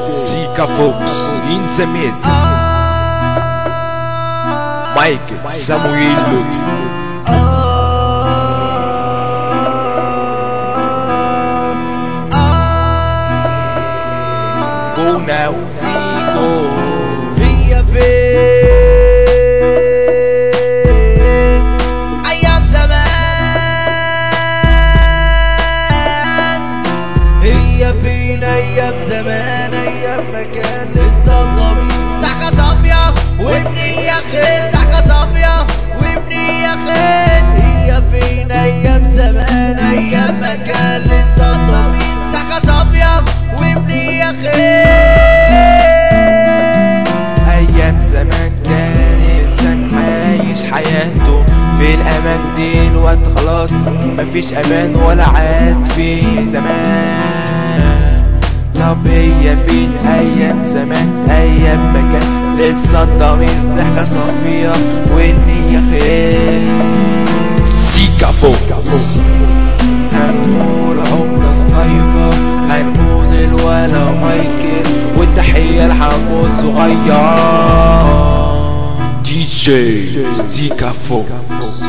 سيكا فوكس in the music. مايكل سامويل لطفي. Go now Figo. هي فين أيام زمان، هي فين أيام زمان، أيام ما كان لسه الضمير ضحكة صافية وبنية خير، ضحكة صافية وبنية خير. هي فين أيام زمان، أيام ما كان لسه الضمير ضحكة صافية وبنية خير. أيام زمان كان إنسان عايش حياته في الأمان، دلوقتي خلاص مفيش أمان ولا عاد في زمان. طب هي فين أيام زمان، أيام ما كان لسه الضمير ضحكة صافية والنية خير. سيكا فوكس. هنقول عملة صيفة، هنقول الولا مايكل، والتحية لحمو الصغير. دي جي سيكا فوكس.